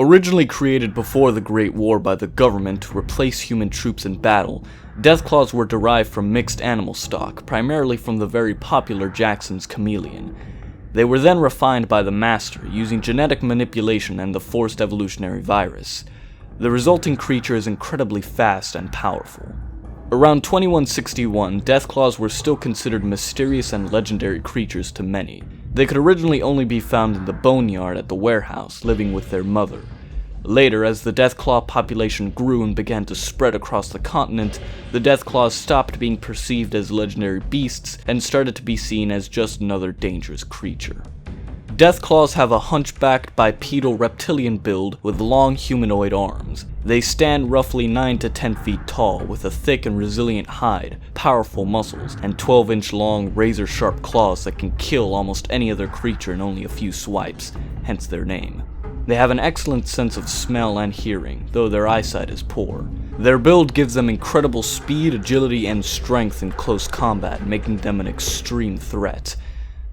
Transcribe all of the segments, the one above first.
Originally created before the Great War by the government to replace human troops in battle, Deathclaws were derived from mixed animal stock, primarily from the very popular Jackson's Chameleon. They were then refined by the Master, using genetic manipulation and the forced evolutionary virus. The resulting creature is incredibly fast and powerful. Around 2161, Deathclaws were still considered mysterious and legendary creatures to many. They could originally only be found in the boneyard at the warehouse, living with their mother. Later, as the Deathclaw population grew and began to spread across the continent, the Deathclaws stopped being perceived as legendary beasts and started to be seen as just another dangerous creature. Deathclaws have a hunchbacked bipedal reptilian build with long humanoid arms. They stand roughly 9 to 10 feet tall with a thick and resilient hide, powerful muscles, and 12-inch long razor-sharp claws that can kill almost any other creature in only a few swipes, hence their name. They have an excellent sense of smell and hearing, though their eyesight is poor. Their build gives them incredible speed, agility, and strength in close combat, making them an extreme threat.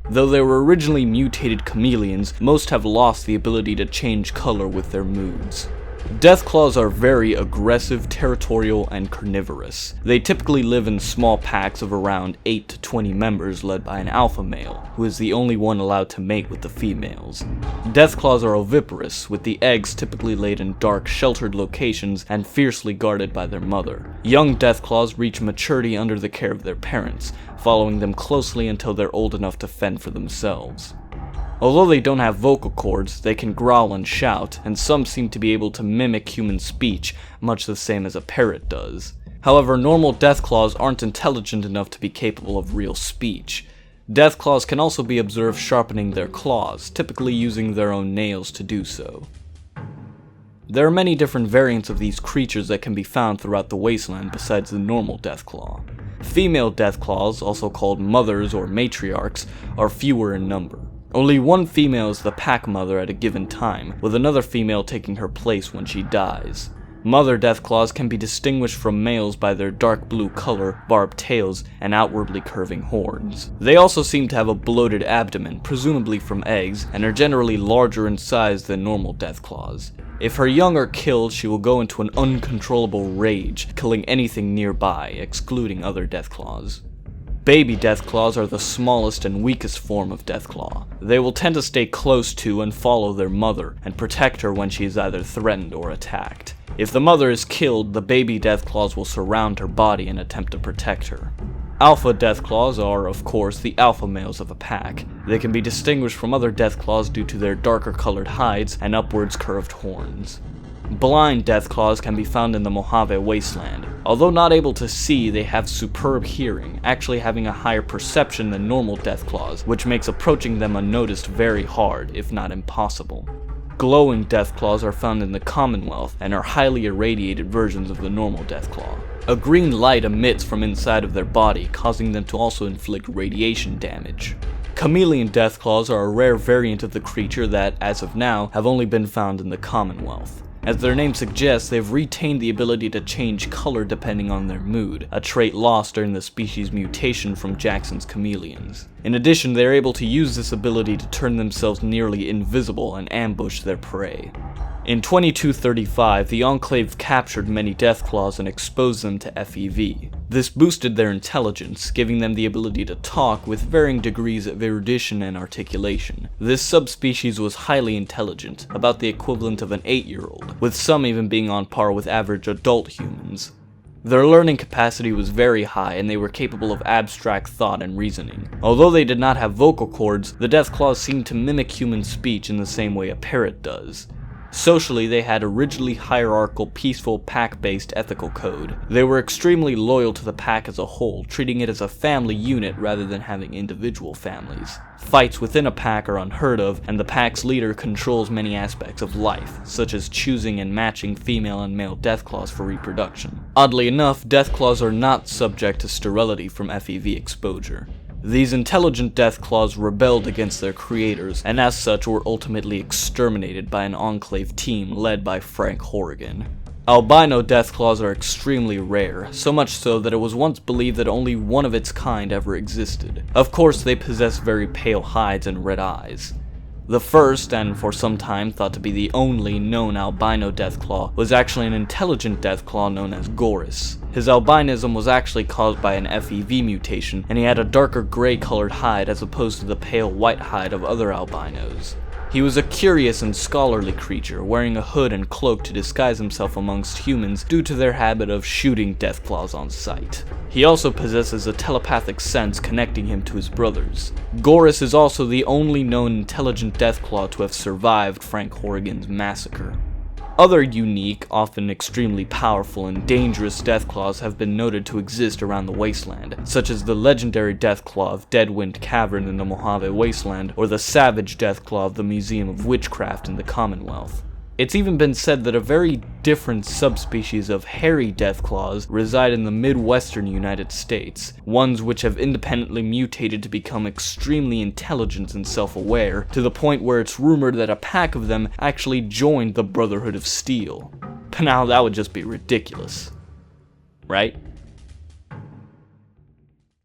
Though they were originally mutated chameleons, most have lost the ability to change color with their moods. Deathclaws are very aggressive, territorial, and carnivorous. They typically live in small packs of around 8 to 20 members led by an alpha male, who is the only one allowed to mate with the females. Deathclaws are oviparous, with the eggs typically laid in dark, sheltered locations and fiercely guarded by their mother. Young Deathclaws reach maturity under the care of their parents, following them closely until they're old enough to fend for themselves. Although they don't have vocal cords, they can growl and shout, and some seem to be able to mimic human speech, much the same as a parrot does. However, normal Deathclaws aren't intelligent enough to be capable of real speech. Deathclaws can also be observed sharpening their claws, typically using their own nails to do so. There are many different variants of these creatures that can be found throughout the Wasteland besides the normal Deathclaw. Female Deathclaws, also called mothers or matriarchs, are fewer in number. Only one female is the pack mother at a given time, with another female taking her place when she dies. Mother Deathclaws can be distinguished from males by their dark blue color, barbed tails, and outwardly curving horns. They also seem to have a bloated abdomen, presumably from eggs, and are generally larger in size than normal Deathclaws. If her young are killed, she will go into an uncontrollable rage, killing anything nearby, excluding other Deathclaws. Baby Deathclaws are the smallest and weakest form of Deathclaw. They will tend to stay close to and follow their mother, and protect her when she is either threatened or attacked. If the mother is killed, the baby Deathclaws will surround her body and attempt to protect her. Alpha Deathclaws are, of course, the alpha males of a pack. They can be distinguished from other Deathclaws due to their darker colored hides and upwards curved horns. Blind Deathclaws can be found in the Mojave Wasteland. Although not able to see, they have superb hearing, actually having a higher perception than normal Deathclaws, which makes approaching them unnoticed very hard, if not impossible. Glowing Deathclaws are found in the Commonwealth and are highly irradiated versions of the normal Deathclaw. A green light emits from inside of their body, causing them to also inflict radiation damage. Chameleon Deathclaws are a rare variant of the creature that, as of now, have only been found in the Commonwealth. As their name suggests, they've retained the ability to change color depending on their mood, a trait lost during the species mutation from Jackson's Chameleons. In addition, they are able to use this ability to turn themselves nearly invisible and ambush their prey. In 2235, the Enclave captured many Deathclaws and exposed them to FEV. This boosted their intelligence, giving them the ability to talk with varying degrees of erudition and articulation. This subspecies was highly intelligent, about the equivalent of an 8-year-old, with some even being on par with average adult humans. Their learning capacity was very high, and they were capable of abstract thought and reasoning. Although they did not have vocal cords, the Deathclaws seemed to mimic human speech in the same way a parrot does. Socially, they had a rigidly hierarchical, peaceful, pack-based ethical code. They were extremely loyal to the pack as a whole, treating it as a family unit rather than having individual families. Fights within a pack are unheard of, and the pack's leader controls many aspects of life, such as choosing and matching female and male Deathclaws for reproduction. Oddly enough, Deathclaws are not subject to sterility from FEV exposure. These intelligent Deathclaws rebelled against their creators, and as such were ultimately exterminated by an Enclave team led by Frank Horrigan. Albino Deathclaws are extremely rare, so much so that it was once believed that only one of its kind ever existed. Of course, they possess very pale hides and red eyes. The first, and for some time thought to be the only known albino Deathclaw, was actually an intelligent Deathclaw known as Goris. His albinism was actually caused by an FEV mutation, and he had a darker gray colored hide as opposed to the pale white hide of other albinos. He was a curious and scholarly creature, wearing a hood and cloak to disguise himself amongst humans due to their habit of shooting Deathclaws on sight. He also possesses a telepathic sense connecting him to his brothers. Goris is also the only known intelligent Deathclaw to have survived Frank Horrigan's massacre. Other unique, often extremely powerful and dangerous Deathclaws have been noted to exist around the Wasteland, such as the legendary Deathclaw of Deadwind Cavern in the Mojave Wasteland, or the savage Deathclaw of the Museum of Witchcraft in the Commonwealth. It's even been said that a very different subspecies of hairy Deathclaws reside in the Midwestern United States, ones which have independently mutated to become extremely intelligent and self-aware, to the point where it's rumored that a pack of them actually joined the Brotherhood of Steel. But now that would just be ridiculous, right?